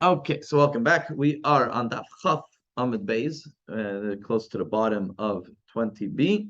Okay, so welcome back. We are on Daf Chaf Amid Beis, close to the bottom of 20b.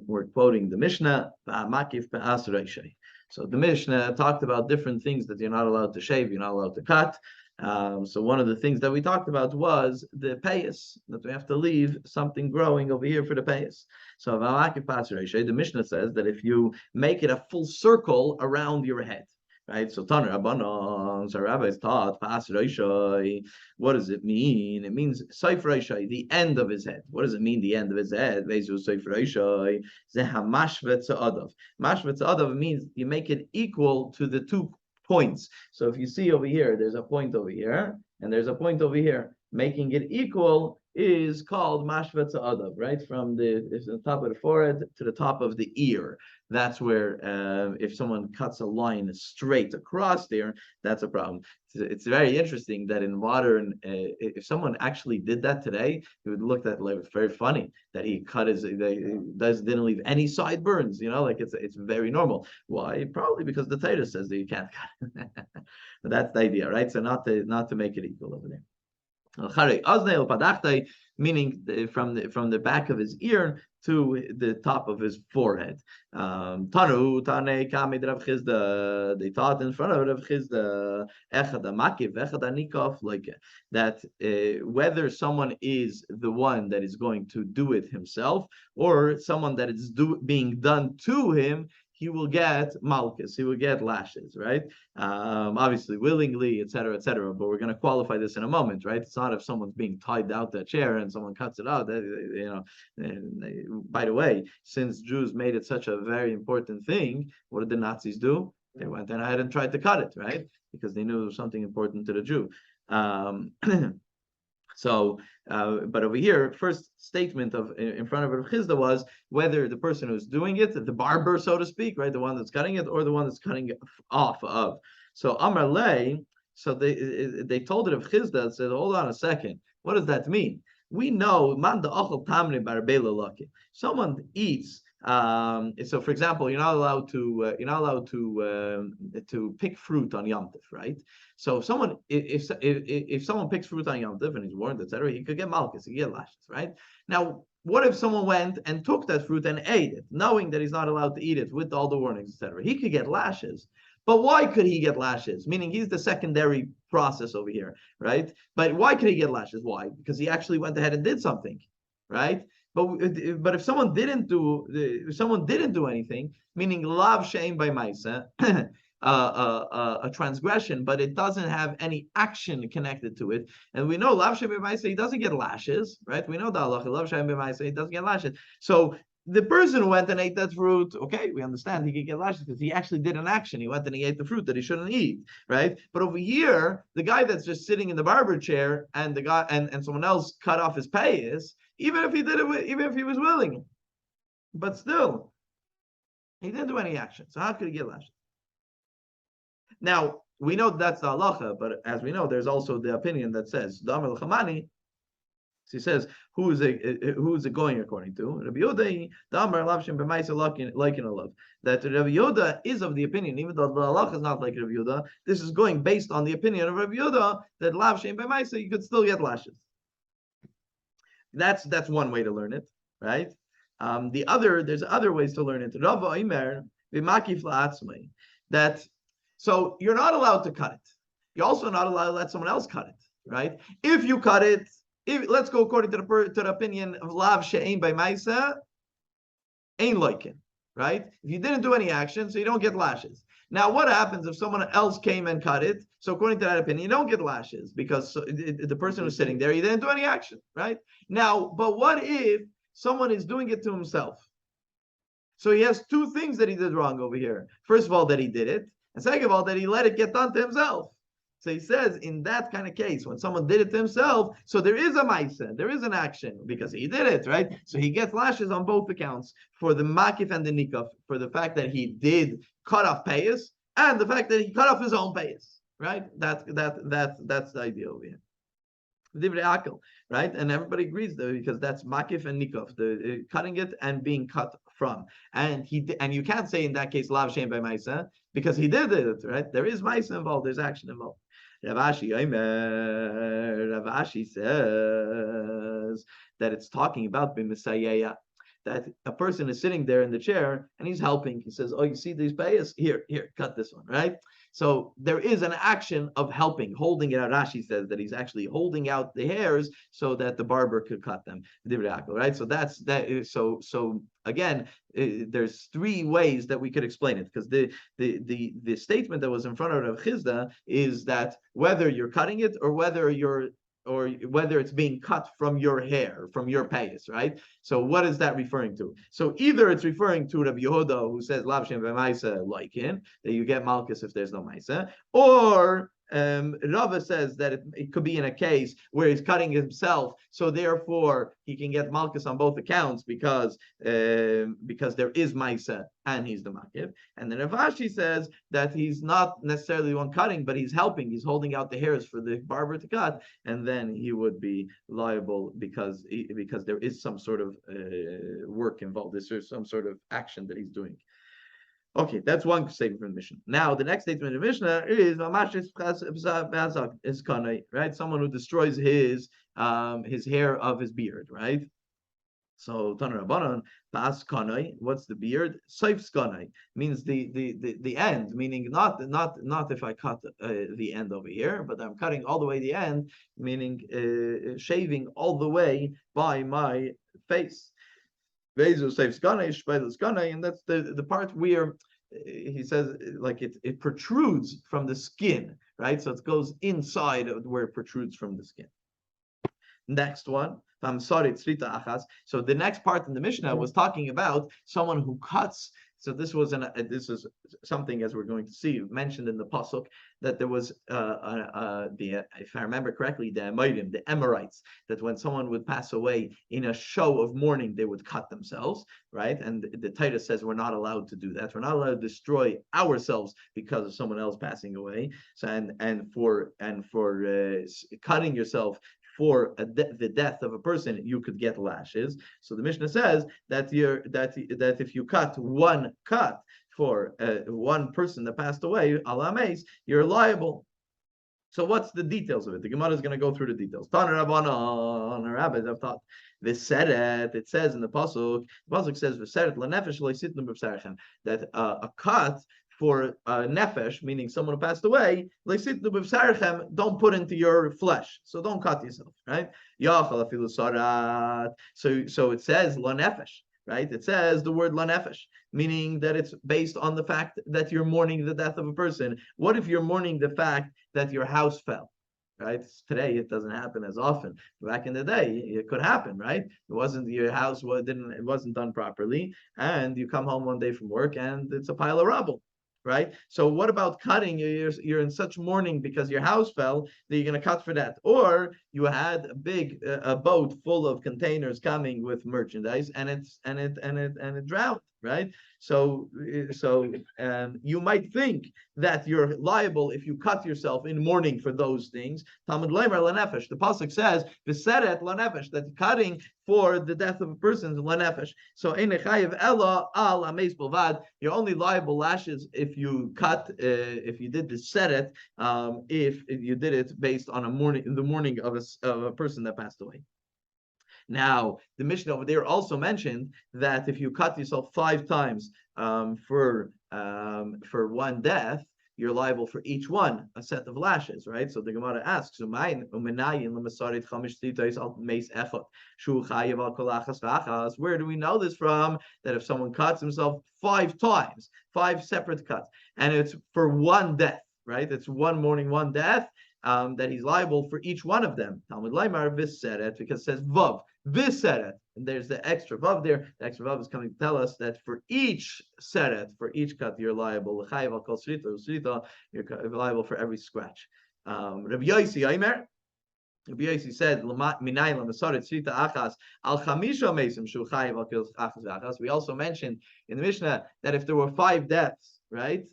We're quoting the Mishnah, Makif Be'asrei. So the Mishnah talked about different things that you're not allowed to shave, you're not allowed to cut. So one of the things that we talked about was the payas, that we have to leave something growing over here for the payas. So the Mishnah says that if you make it a full circle around your head, right? So Tanur Rabbanon, so rabbis taught Pas Roshai. What does it mean? It means Seif Roshai, the end of his head. What does it mean, the end of his head? Vezu Seif Roshai, Zeha Mashvet Adav. Mashvet Adav means you make it equal to the 2 points. So if you see over here, there's a point over here, and there's a point over here. Making it equal is called mashvet adav, right? From the top of the forehead to the top of the ear. That's where if someone cuts a line straight across there, that's a problem. It's very interesting that in modern, if someone actually did that today, it would look at like very funny that he cut his, didn't leave any sideburns. Like it's very normal. Why? Probably because the Torah says that you can't cut. But that's the idea, right? So not to make it equal over there. Meaning from the back of his ear to the top of his forehead. Tanu Tane Kamid Rav Chizda. They taught in front of Rav Chizda Echad Amakiv Echad Anikov, like that whether someone is the one that is going to do it himself or someone that is being done to him, he will get malchus, he will get lashes, right? Obviously, willingly, etc., etc. But we're going to qualify this in a moment, right? It's not if someone's being tied out that chair and someone cuts it out. By the way, since Jews made it such a very important thing, what did the Nazis do? They went ahead and tried to cut it, right? Because they knew it was something important to the Jew. But over here, first statement in front of Rav Chizda was whether the person who's doing it, the barber, so to speak, right, the one that's cutting it, or the one that's cutting it off of. So Amar Lei, so they told Rav Chizda, said, hold on a second, what does that mean? We know man da'achal tamri barbela laki. Someone eats. So, for example, you're not allowed to pick fruit on Yom Tov, right? So, if someone picks fruit on Yom Tov and he's warned, etc., he could get malchus, he could get lashes, right? Now, what if someone went and took that fruit and ate it, knowing that he's not allowed to eat it with all the warnings, etc.? He could get lashes. But why could he get lashes? Meaning he's the secondary process over here, right? But why could he get lashes? Why? Because he actually went ahead and did something, right? But if someone didn't do anything, meaning lav shein by ma'isa, a transgression, but it doesn't have any action connected to it, and we know lav shein by ma'isa, he doesn't get lashes, right? We know that halacha lav shein by ma'isa, he doesn't get lashes. So the person who went and ate that fruit, okay, we understand he could get lashes because he actually did an action. He went and he ate the fruit that he shouldn't eat, right? But over here, the guy that's just sitting in the barber chair and the guy and someone else cut off his payas, even if he did it, even if he was willing, but still, he didn't do any action. So how could he get lashes? Now we know that's the halacha, but as we know, there's also the opinion that says Damar l'chamani. So he says, who is it going according to? Rabbi Yehuda, Damar lavshin b'maisa likin alav. That Rabbi Yehuda is of the opinion, even though the halacha is not like Rabbi Yehuda, this is going based on the opinion of Rabbi Yehuda that lavshin b'maisa you could still get lashes. That's one way to learn it, right? There's other ways to learn it. Rava Omer v'makif la'atzmei. That so you're not allowed to cut it. You're also not allowed to let someone else cut it, right? If you cut it. Let's go according to the opinion of lav she'ein by ma'isa, ain loikin, right? If you didn't do any action, so you don't get lashes. Now, what happens if someone else came and cut it? So according to that opinion, you don't get lashes because the person who's sitting there, he didn't do any action, right? Now, but what if someone is doing it to himself? So he has 2 things that he did wrong over here. First of all, that he did it, and second of all, that he let it get done to himself. So he says, in that kind of case, when someone did it to himself, so there is a ma'isa, there is an action, because he did it, right? So he gets lashes on both accounts, for the makif and the nikaf, for the fact that he did cut off payas, and the fact that he cut off his own payas, right? That's the idea over here. Divrei Akel, right? And everybody agrees though, because that's makif and nikaf, the cutting it and being cut from. And you can't say in that case lav shein by ma'isa because he did it, right? There is ma'isa involved, there's action involved. Rav Ashi says that it's talking about b'misayaya, that a person is sitting there in the chair and he's helping. He says, "Oh, you see these payas? Here, cut this one, right?" So there is an action of helping, holding it out. Rashi says that he's actually holding out the hairs so that the barber could cut them. Right? So that's that. So again, there's three ways that we could explain it, because the statement that was in front of Rav Chizda is that whether you're cutting it or whether it's being cut from your hair, from your payas, right? So what is that referring to? So either it's referring to Rabbi Yehuda, who says Lav Shem V'Maisa Laikin, that you get Malchus if there's no Maisa, or Rava says that it could be in a case where he's cutting himself, so therefore he can get Malchus on both accounts because there is Maisa and he's the Makif. And then Rav Ashi says that he's not necessarily the one cutting, but he's helping. He's holding out the hairs for the barber to cut, and then he would be liable because there is some sort of work involved. There's some sort of action that he's doing. Okay, that's one statement from the Mishnah. Now, the next statement of the Mishnah is right? Someone who destroys his hair of his beard, right? So Tanar Rabbanan, Bas Kanai, what's the beard? Saif Kanai means the end, meaning not if I cut the end over here, but I'm cutting all the way the end, meaning shaving all the way by my face. And that's the part where he says like it protrudes from the skin, right? So it goes inside of where it protrudes from the skin. Next one. So the next part in the Mishnah was talking about someone who cuts. So this is something, as we're going to see, mentioned in the pasuk, that there was if I remember correctly, the Emorites, that when someone would pass away in a show of mourning, they would cut themselves, right? And the Titus says we're not allowed to do that. We're not allowed to destroy ourselves because of someone else passing away. So and for cutting yourself for the death of a person, you could get lashes. So the Mishnah says that if you cut one cut for one person that passed away, alames, you're liable. So what's the details of it? The Gemara is going to go through the details. Taner Rabbanan, rabbis have taught this seret. It says in the pasuk. The pasuk says v'seret lanefesh lo'isitnu b'v'sarchem, that a cut for nefesh, meaning someone who passed away, don't put into your flesh. So don't cut yourself, right? So it says la nefesh, right? It says the word la nefesh, meaning that it's based on the fact that you're mourning the death of a person. What if you're mourning the fact that your house fell? Right? Today it doesn't happen as often. Back in the day, it could happen, right? It wasn't your house it wasn't done properly, and you come home one day from work and it's a pile of rubble. Right? So what about cutting? You're in such mourning because your house fell that you're going to cut for that. Or you had a boat full of containers coming with merchandise and it drowned, right? So you might think that you're liable if you cut yourself in mourning for those things. Talmud Leimer lanefesh. The pasuk says v'seret lanefesh, that cutting for the death of a person is lanefesh. So enechayev ela al ameis bilvad. You're only liable lashes if you cut, if you did the seret, if you did it based on the mourning of a person that passed away. Now, the Mishnah over there also mentioned that if you cut yourself 5 times for one death, you're liable for each one a set of lashes, right? So the Gemara asks, where do we know this from? That if someone cuts himself 5 times, 5 separate cuts, and it's for one death, right? It's one mourning, one death, that he's liable for each one of them. Talmud Laimar v'seret, because it says vav v'seret, and there's the extra vav there. The extra vav is coming to tell us that for each seret, for each cut, you're liable. You're liable for every scratch. Rabbi Yosi Aimer. Rabbi Yosi said, we also mentioned in the Mishnah that if there were 5 deaths, right?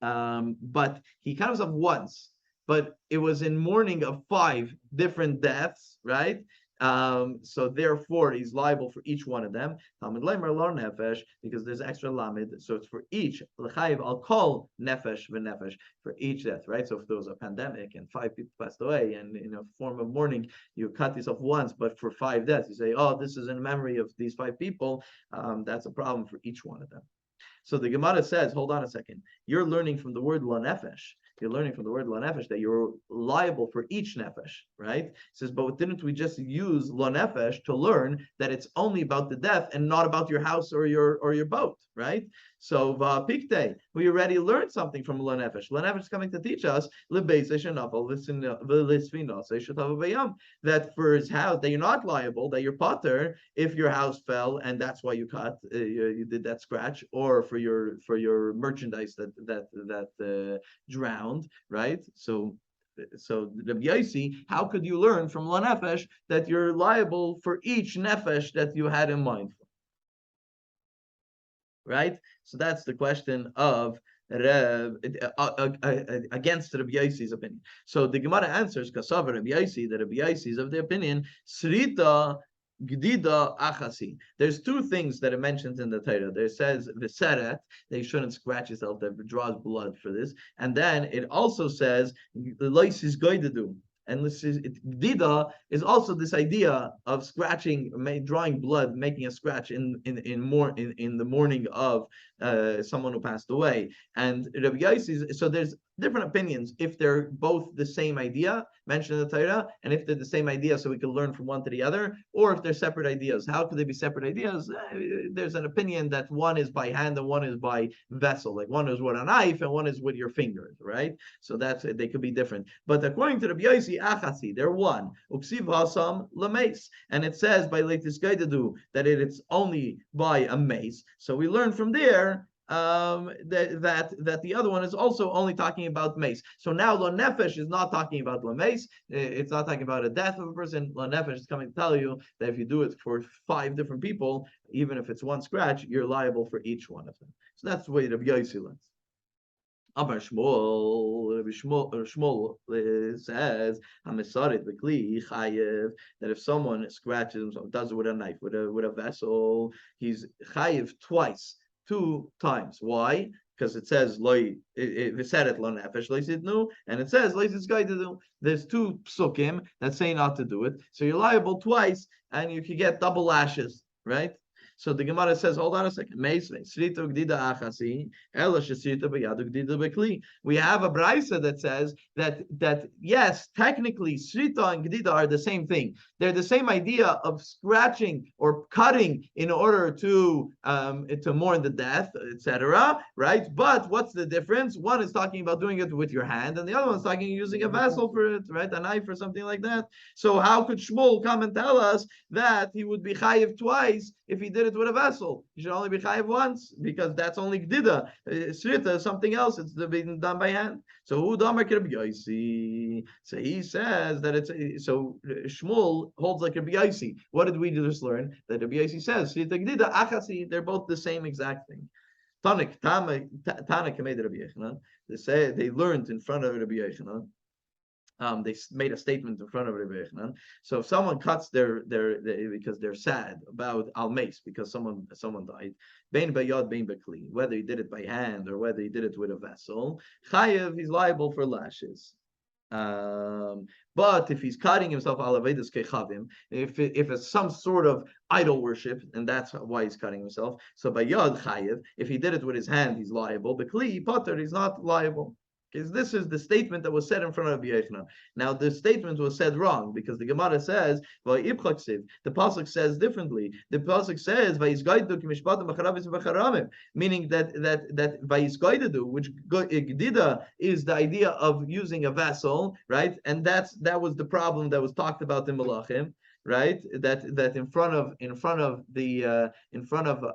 But he cut himself once, but it was in mourning of 5 different deaths, right? So therefore, he's liable for each one of them. Talmud Leimer lo nefesh, because there's extra lamed, so it's for each. L'chayiv I'll call nefesh v'nefesh for each death, right? So if there was a pandemic and 5 people passed away, and in a form of mourning, you cut yourself once, but for 5 deaths, you say, oh, this is in memory of these 5 people. That's a problem for each one of them. So the Gemara says, hold on a second. You're learning from the word la nefesh. You're learning from the word la nefesh that you're liable for each nefesh, right? It says, but didn't we just use la nefesh to learn that it's only about the death and not about your house or your boat, right? So pikte, we already learned something from la nefesh. La nefesh is coming to teach us that for his house, that you're not liable, that you're potter if your house fell and that's why you cut, you did that scratch, or for your merchandise that drowned, right? So Rabbi Yossi, how could you learn from la nefesh that you're liable for each nefesh that you had in mind? Right? So that's the question of against Rabbi Yossi's opinion. So the Gemara answers, Kasav Rabbi Yossi, that Rabbi Yossi is of the opinion, Srita Gdida Achasi. There's 2 things that it mentions in the Torah. There says Viseret, that you shouldn't scratch yourself, that draws blood for this. And then it also says Lois is going to do. And this is Gdida is also this idea of scratching, drawing blood, making a scratch in the morning of someone who passed away. And Rabbi Yossi, so there's different opinions if they're both the same idea mentioned in the Torah, and if they're the same idea, so we can learn from one to the other, or if they're separate ideas. How could they be separate ideas? There's an opinion that one is by hand and one is by vessel, like one is with a knife and one is with your fingers, right? So that's they could be different. But according to Rabbi Yossi, achasi, they're one. Uksiv hasam lameis, and it says by latest gaidadu that it's only by a mace. So we learn from there that the other one is also only talking about mace. So now lo nefesh is not talking about lo mace. It's not talking about a death of a person. Lo nefesh is coming to tell you that if you do it for 5 different people, even if it's one scratch, you're liable for each one of them. So that's the way Rabbi Yossi learns. Amar Shmuel, Shmuel says, "Hamisarit v'kli chayev." That if someone scratches himself, does it with a knife, with a vessel, he's chayev twice. 2 times. Why? Because it says loy v'seret lo nefesh lo yisidnu, and it says lo yisidnu. There's 2 psukim that say not to do it, so you're liable twice, and you can get double lashes, right? So the Gemara says, hold on a second. We have a brisa that says that yes, technically srita and gdida are the same thing. They're the same idea of scratching or cutting in order to mourn the death, etc. Right? But what's the difference? One is talking about doing it with your hand, and the other one's talking using a vessel for it, right? A knife or something like that. So how could Shmuel come and tell us that he would be chayiv twice if he did it with a vessel? He should only be chayiv once, because that's only gdida. Srita is something else. It's being done by hand. So who damar Rabbi Yossi? So he says that it's so Shmuel holds like Rabbi Yossi. What did we just learn? That Rabbi Yossi says srita gdida achasi. They're both the same exact thing. Tana made Rabbi Yochanan. They say they learned in front of Rabbi Yochanan. They made a statement in front of Rabbi Yochanan. So if someone cuts their because they're sad about almeis, because someone died, bein bayad bein bekli, whether he did it by hand or whether he did it with a vessel, chayev, he's liable for lashes. But if he's cutting himself alavedas kechavim, if it's some sort of idol worship, and that's why he's cutting himself, so by yad chayev, if he did it with his hand, he's liable. Bekli potter, he's not liable. Because this is the statement that was said in front of Rabbi Yochanan. Now, the statement was said wrong, because the Gemara says, the Pasuk says differently. The Pasuk says, meaning that which Gdida is the idea of using a vessel, right? And that was the problem that was talked about in Malachim. Right, that in front of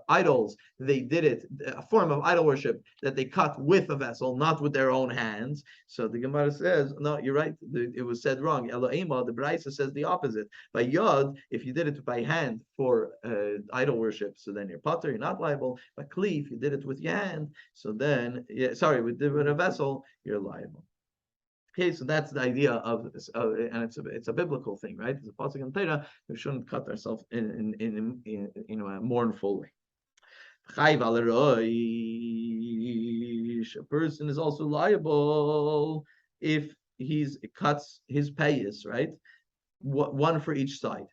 idols, they did it, a form of idol worship that they cut with a vessel, not with their own hands. So the Gemara says, no, you're right, it was said wrong. Eloima, the Brisa says the opposite. By yod, if you did it by hand for idol worship, so then you're potter, you're not liable. But kli, if you did it with your hand, so then with a vessel, you're liable. Okay, so that's the idea of this, and it's a biblical thing, right? It's a pasuk in Torah. We shouldn't cut ourselves in a mournful way. Chayv al roish. A person is also liable if he's cuts his payas, right? One for each side.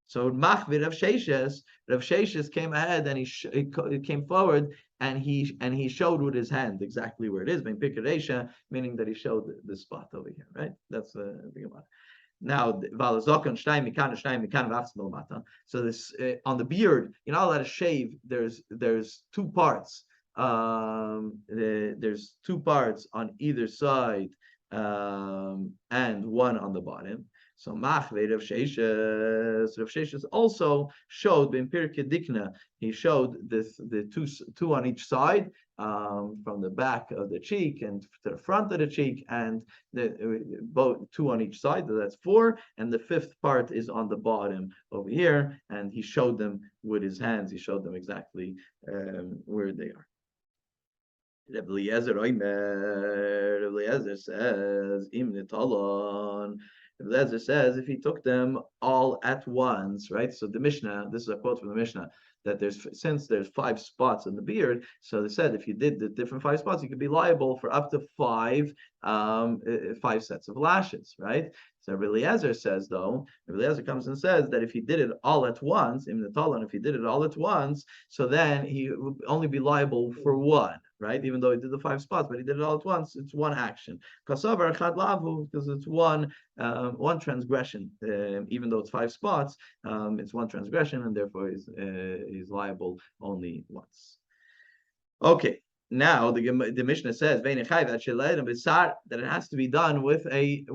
So Machvir Rav Sheshes came ahead and he came forward and he showed with his hand exactly where it is. Meaning that he showed the spot over here, right? That's the thing about it. Now, so this on the beard, you're not allowed to shave. There's two parts. There's two parts on either side, and one on the bottom. So Machve Rav Sheshes also showed in Pirkei Dikna. He showed the two on each side, from the back of the cheek and to the front of the cheek, and both two on each side. That's four, and the fifth part is on the bottom over here. And he showed them with his hands. He showed them exactly where they are. Rebbe Eliezer says, Im Nitalon. Rebbe Eliezer says, if he took them all at once, right? So the Mishnah, this is a quote from the Mishnah, that since there's 5 spots in the beard, so they said if you did the different 5 spots, you could be liable for up to 5 sets of lashes, right? So Rebbe Eliezer says, though, Rebbe Eliezer comes and says that if he did it all at once, Im Nitalon, if he did it all at once, so then he would only be liable for one, right? Even though he did the 5 spots, but he did it all at once. It's one action. Kasavar chad lavu, because it's one transgression. Even though it's 5 spots, it's one transgression, and therefore he's liable only once. Okay. Now the Mishnah says that it has to be done with a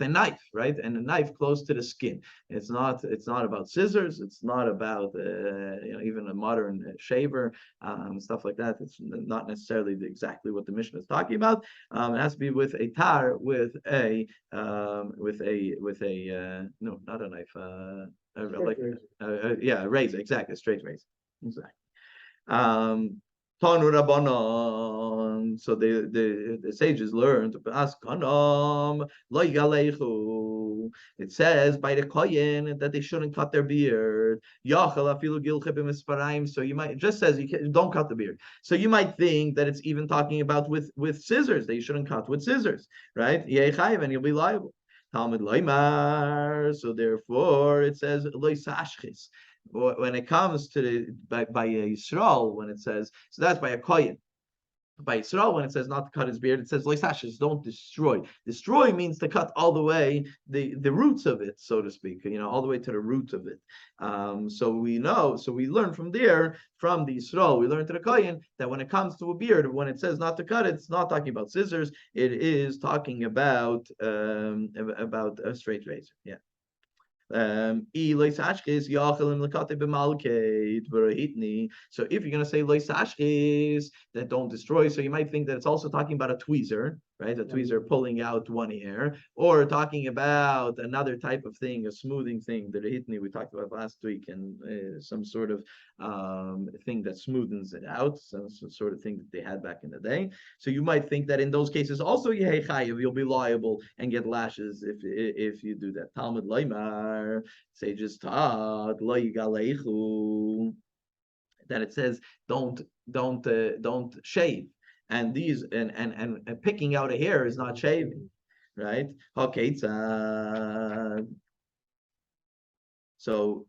knife, right? And a knife close to the skin. It's not about scissors. It's not about even a modern shaver, stuff like that. It's not necessarily exactly what the Mishnah is talking about. It has to be with a tar, with a no, not a knife, a razor, exactly, a straight razor, exactly. Tanu Rabbanon. So the sages learned to ask Kanam Lo Yalechu. It says by the Kohen that they shouldn't cut their beard. Yachal afilu gilche b'misparaim. So you might, just says don't cut the beard. So you might think that it's even talking about with scissors. They shouldn't cut with scissors, right? Yechayiv, and you'll be liable. Talmud Loimar. So therefore it says Lo Sashchis. When it comes to by a Yisrael, when it says, so that's by a Kohen. By Yisrael, when it says not to cut his beard, it says Loisashes, don't destroy. Destroy means to cut all the way the roots of it, so to speak, all the way to the root of it. So we learn from there, from the Yisrael, we learn to the Kohen that when it comes to a beard, when it says not to cut it, it's not talking about scissors, it is talking about a straight razor. Yeah. So if you're going to say loisashkis, that don't destroy, so you might think that it's also talking about a tweezer, right? A tweezer pulling out one hair, or talking about another type of thing, a smoothing thing, the hitni we talked about last week, and some sort of thing that smoothens it out, some sort of thing that they had back in the day. So you might think that in those cases also you'll be liable and get lashes if you do that. Talmud Loimar. Sages taught lo yigalechu, that it says don't shave, and these and picking out a hair is not shaving, right? Okay, so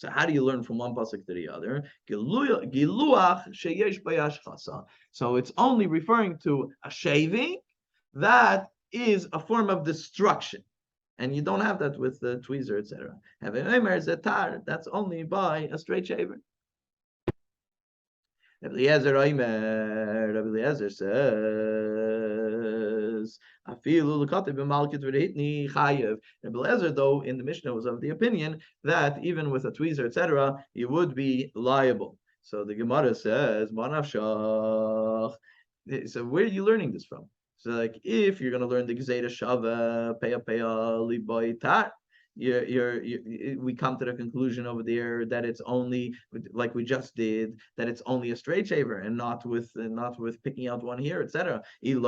how do you learn from one pasuk to the other? So it's only referring to a shaving that is a form of destruction. And you don't have that with the tweezer, etc. Having Omer is a tar, that's only by a straight shaver. Rabbi Eliezer says, Rabbi Eliezer, though, in the Mishnah was of the opinion that even with a tweezer, etc., you would be liable. So the Gemara says, so where are you learning this from? So, like, if you're going to learn the Gzeira Shava, Peya Peya Liboy Tar, we come to the conclusion over there that it's only, like we just did, that it's only a straight shaver and not with picking out one here, etc. If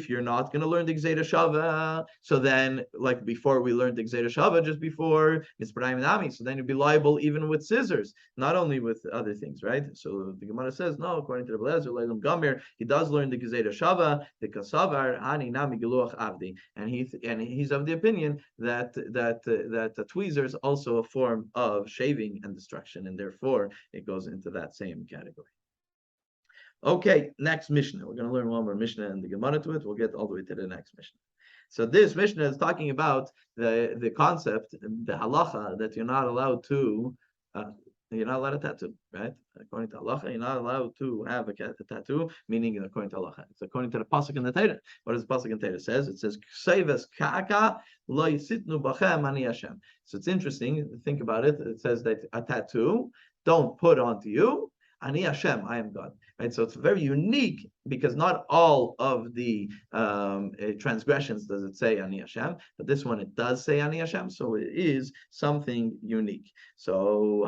you're not going to learn the Gzeira Shava, so then, like before we learned the Gzeira Shava, just before it's B'rayim Nami, so then you'd be liable even with scissors, not only with other things, right? So the Gemara says, no, according to the Belezer, Leilam Gamir, he does learn the Gzeira Shava, the Kasavar, Ani Nami Geluach Avdi, and he's of the opinion that the tweezer is also a form of shaving and destruction, and therefore it goes into that same category. Okay, next Mishnah. We're going to learn one more Mishnah and the Gemara to it. We'll get all the way to the next Mishnah. So this Mishnah is talking about the concept, the halacha, that you're not allowed to tattoo, right? According to halacha, you're not allowed to have a tattoo, meaning according to halacha. It's according to the pasuk in the Torah. What does the pasuk in the Torah says? It says, "Kseives kaka lo yisitnu bachem ani Hashem." So it's interesting. Think about it. It says that a tattoo don't put onto you. Ani Hashem, I am God. Right, so it's very unique because not all of the transgressions does it say Ani Hashem, but this one it does say Ani Hashem, so it is something unique. So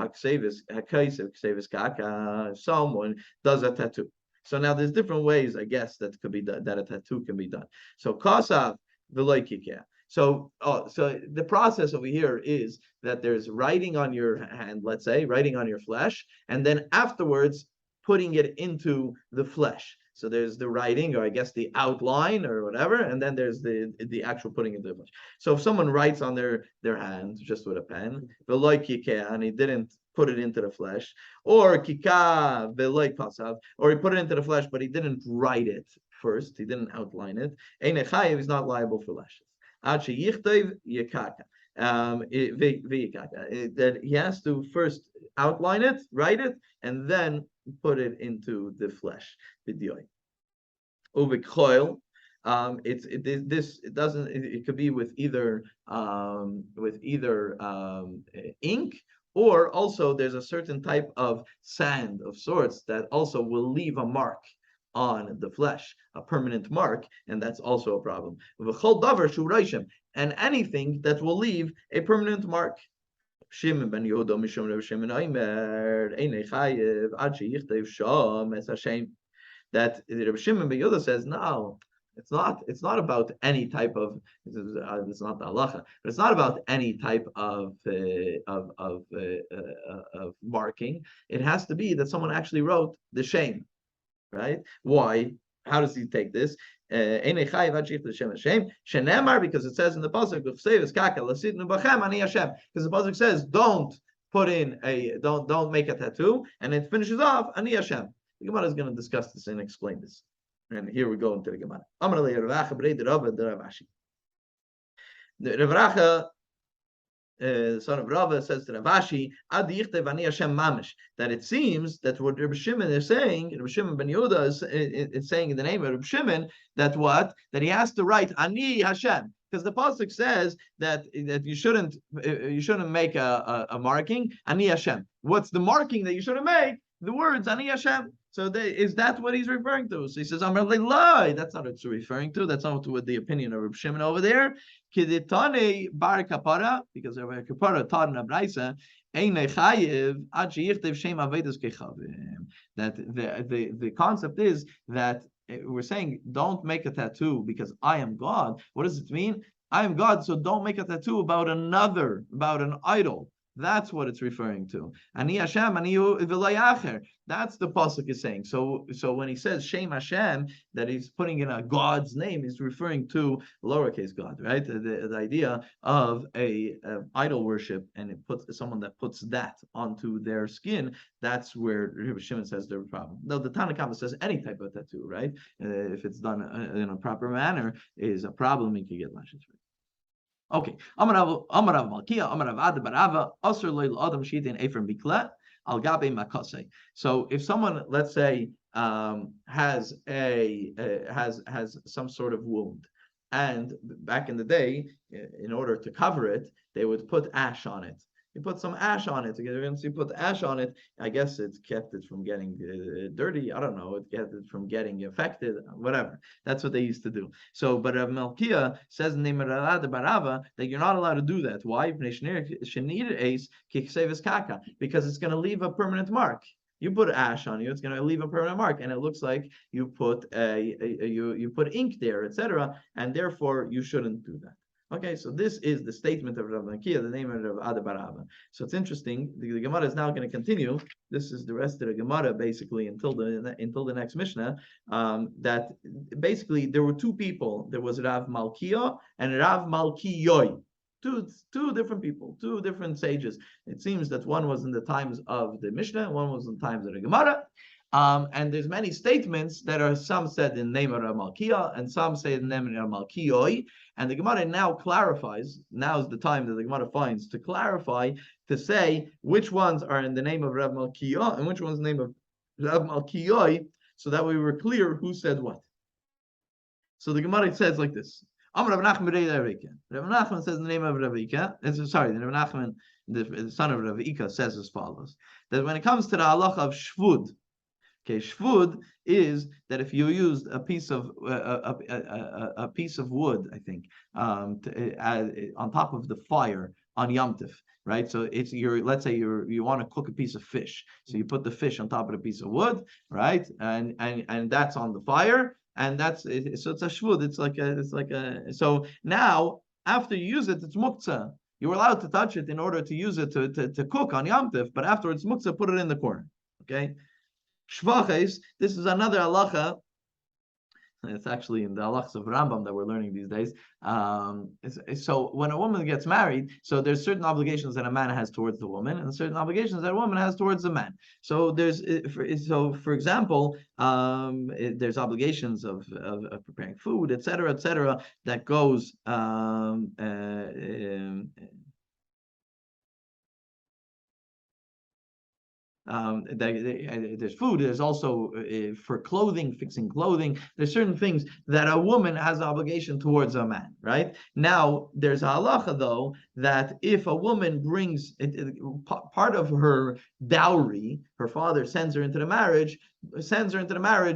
someone does a tattoo. So now there's different ways, I guess, that could be done, that a tattoo can be done. So kasav v'loikikeh. So the process over here is that there's writing on your hand, let's say, writing on your flesh, and then afterwards putting it into the flesh. So there's the writing, or I guess the outline or whatever, and then there's the actual putting into the flesh. So if someone writes on their hand just with a pen, and he didn't put it into the flesh, or kika kasav, or he put it into the flesh, but he didn't write it first, he didn't outline it, he's not liable for lashes. That he has to first outline it, write it, and then put it into the flesh. It could be with either ink, or also there's a certain type of sand of sorts that also will leave a mark on the flesh, a permanent mark, and that's also a problem. And anything that will leave a permanent mark. Shimon ben Yehuda mishum Reb Shimon Omer einei chayev ad sheyichtav sham es Hashem. That Reb Shimon ben Yehuda says, no, it's not about any type of, it's not the halacha, but it's not about any type of marking. It has to be that someone actually wrote the shame. Right? Why? How does he take this? Because it says in the pasuk, because the pasuk says, don't make a tattoo, and it finishes off Ani Hashem. The Gemara is going to discuss this and explain this. And here we go into the Gemara. The Rav Racha, son of Rava, says to Ravashi, that it seems that what Reb Shimon is saying, Reb Shimon ben Yehuda is saying in the name of Reb Shimon, that he has to write Ani Hashem, because the pasuk says that you shouldn't make a marking Ani Hashem. What's the marking that you shouldn't make? The words Ani Hashem. So is that what he's referring to? So he says, Amar lie. That's not what it's referring to. That's not what the opinion of Reb Shimon over there. Kiditane bar kapara, because Bar Kapara taught in Abraisa, that the concept is that we're saying don't make a tattoo because I am God. What does it mean? I am God, so don't make a tattoo about an idol. That's what it's referring to. Ani Hashem, ani v'layacher. That's the pasuk is saying. So when he says Shem Hashem, that he's putting in a God's name, he's referring to lowercase God, right? The idea of a idol worship, and it puts someone that puts that onto their skin. That's where Rabbi Shimon says there's a problem. No, the Tanna Kamma says any type of tattoo, right? If it's done in a proper manner, is a problem. You can get lashes for it. Okay. Amarav Malkia, Amarav Ad Barava, Asr Leil Adam Shidin Ephraim Bikla, Al Gabe Makase. So if someone, let's say, has some sort of wound, and back in the day, in order to cover it, they would put ash on it. You put some ash on it. Once you put ash on it, I guess it's kept it from getting dirty. I don't know. It kept it from getting affected. Whatever. That's what they used to do. So, but Rav Malkia says in the name of Barava that you're not allowed to do that. Why? Because it's going to leave a permanent mark. You put ash on you, it's going to leave a permanent mark, and it looks like you put you put ink there, etc., and therefore you shouldn't do that. Okay, so this is the statement of Rav Nakia, the name of Rav Barava. So it's interesting. The Gemara is now going to continue. This is the rest of the Gemara, basically, until the next Mishnah. That basically there were two people. There was Rav Malkia and Rav Malkiyoi. Two different people, two different sages. It seems that one was in the times of the Mishnah, one was in the times of the Gemara. And there's many statements that are, some said in the name of Rav Malkia, and some say in the name of Rav Malkiyoi. And the Gemara now clarifies, now is the time that the Gemara finds to clarify, to say which ones are in the name of Rav Malkia and which ones in the name of Rav Malkiyoi, so that we were clear who said what. So the Gemara says like this. Rav Nachman says in the name of Rav Ika, sorry, Rav Nachman, the son of Rav Ika, says as follows, that when it comes to the halacha of shvud, okay, shvud is that if you used a piece of a piece of wood, I think, on top of the fire on Yom Tif, right? So it's let's say you want to cook a piece of fish, so you put the fish on top of a piece of wood, right? And that's on the fire, and so it's a shvud. It's like a. So now after you use it, it's muktzah. You were allowed to touch it in order to use it to cook on Yom Tif, but afterwards muktzah, put it in the corner, okay? Shvaches, this is another halacha. It's actually in the halachas of Rambam that we're learning these days. So when a woman gets married, so there's certain obligations that a man has towards the woman, and certain obligations that a woman has towards the man. So for example, there's obligations of preparing food, etc., that goes. There's food. There's also for clothing, fixing clothing. There's certain things that a woman has an obligation towards a man, right? Now, there's a halacha though that if a woman brings part of her dowry, her father sends her into the marriage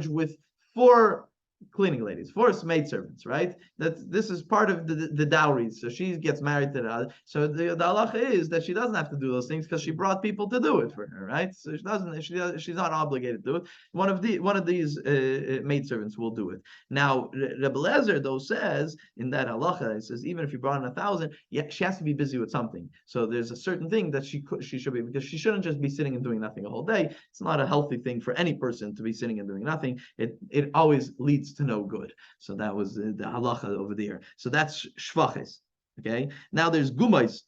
with 4 cleaning ladies, 4 maidservants, right? This is part of the dowry. So she gets married to the. So the halacha is that she doesn't have to do those things because she brought people to do it for her, right? So she doesn't. She's not obligated to do it. One of these maidservants will do it. Now, Rebbe Lezer though says in that halacha, it says even if you brought in 1,000, yeah, she has to be busy with something. So there's a certain thing that she should be, because she shouldn't just be sitting and doing nothing a whole day. It's not a healthy thing for any person to be sitting and doing nothing. It always leads to no good. So that was the halacha over there. So that's shvaches. Okay. Now there's gumais.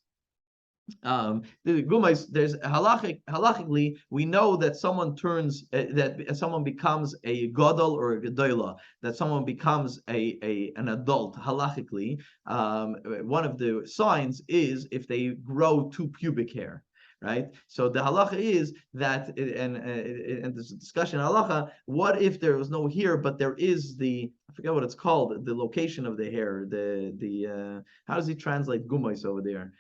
There's halachically, we know that someone that someone becomes a gadol or a gedola, that someone becomes an adult halachically. One of the signs is if they grow 2 pubic hair. Right, so the halacha is that, and there's a discussion in halacha. What if there was no hair, but there is I forget what it's called, the location of the hair. How does he translate gumais over there?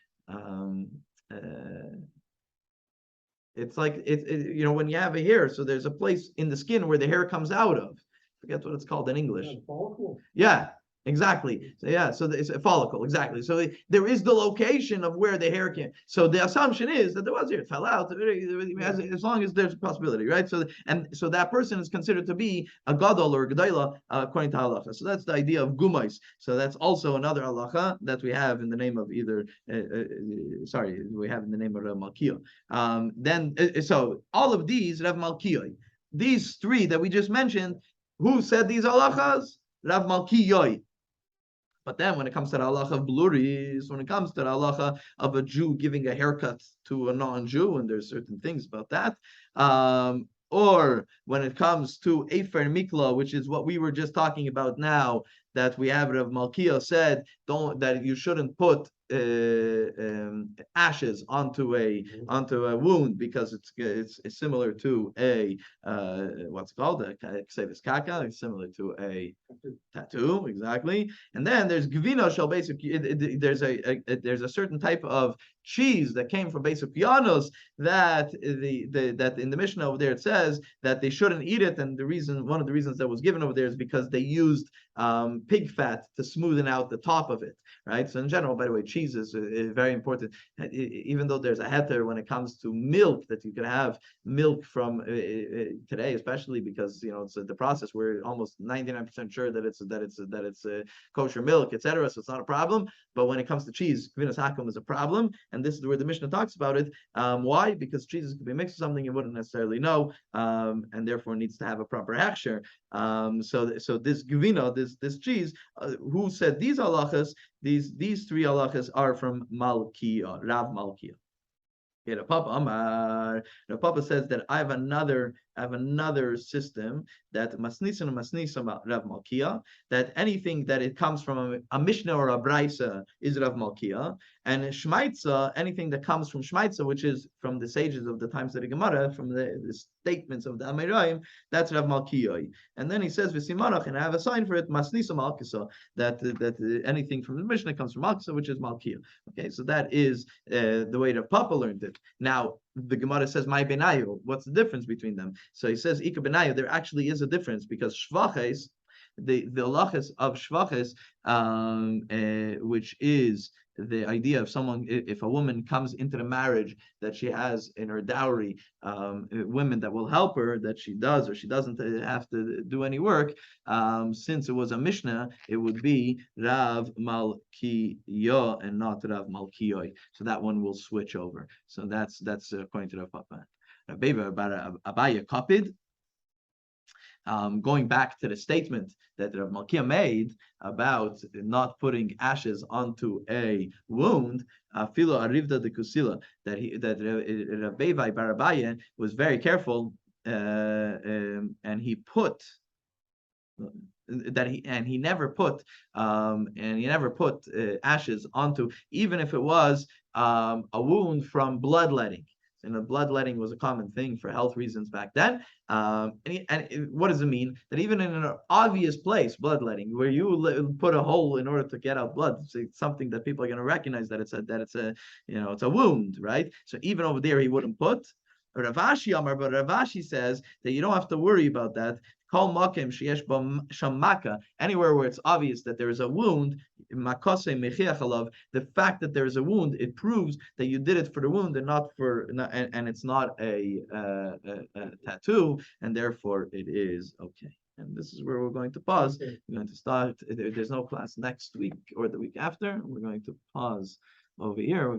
It's like when you have a hair, so there's a place in the skin where the hair comes out of. I forget what it's called in English. Yeah, follicle. Yeah. Exactly. So yeah, so it's a follicle. Exactly. So there is the location of where the hair came. So the assumption is that there was hair, it fell out, as long as there's a possibility, right? So that person is considered to be a gadol or a gedayla according to halacha. So that's the idea of gumais. So that's also another halacha that we have in the name of we have in the name of Rav Malkia. So all of these Rav Malkia, these 3 that we just mentioned, who said these halachas? Rav Malkiyoi. But then when it comes to the halacha of bluris, when it comes to the halacha of a Jew giving a haircut to a non-Jew, and there's certain things about that, or when it comes to Efer Mikla, which is what we were just talking about now, that we have Rav Malkiya said that you shouldn't put ashes onto a wound because it's similar to a what's it called a ksevis kaka. It's similar to a tattoo, exactly. And then there's gvino shel basic. There's a certain type of cheese that came from basic pianos that that in the Mishnah over there it says that they shouldn't eat it, and one of the reasons that was given over there is because they used pig fat to smoothen out the top of it, right? So in general, by the way, cheese is very important. Even though there's a heter when it comes to milk, that you can have milk from today, especially because it's the process. We're almost 99% sure that it's kosher milk, etc. So it's not a problem. But when it comes to cheese, gvinas hakum is a problem, and this is where the Mishnah talks about it. Why? Because cheeses could be mixed with something you wouldn't necessarily know, and therefore needs to have a proper hechsher. So this gvino, this cheese, who said these halachas? These three halachas are from Malkiya, Rav Malkiya. The Papa says that I have another system that masnisim and masnisim Rav Malkiya, that anything that it comes from a Mishnah or a Braisa is Rav Malkiya, and Shmaitza, anything that comes from Shmaitza, which is from the sages of the times of the Gemara, from the statements of the Amirayim, that's Rav Malkiya. And then he says V'simarach, and I have a sign for it, masnisim Malkisa, that anything from the Mishnah comes from Malkisa, which is Malkiya. Okay, so that is the way that Papa learned it. Now, the Gemara says, "My benayu." What's the difference between them? So he says, "Ika benayu." There actually is a difference because shvaches, the halachas of shvaches, which is the idea of someone, if a woman comes into the marriage that she has in her dowry, women that will help her, that she does or she doesn't have to do any work. Since it was a Mishnah, it would be Rav Malkiyo and not Rav Malkiyoy. So that one will switch over. So that's according to Rav Papa. Abaya Kapid. Going back to the statement that Rav Malkiya made about not putting ashes onto a wound, Filo Arivda de Kusila, that Rav Bevai bar Abaye was very careful, and he put he never put ashes onto, even if it was a wound from bloodletting. And bloodletting was a common thing for health reasons back then. What does it mean? That even in an obvious place, bloodletting, where you put a hole in order to get out blood, it's something that people are going to recognize that it's a wound, right? So even over there, he wouldn't put. Ravashi Amar, but Ravashi says that you don't have to worry about that. Kol makim sheyesh shamaka, anywhere where it's obvious that there is a wound, makose mechiach alav, the fact that there is a wound, it proves that you did it for the wound and not for, and it's not a tattoo, and therefore it is okay. And this is where we're going to pause. Okay. We're going to start. There's no class next week or the week after. We're going to pause over here.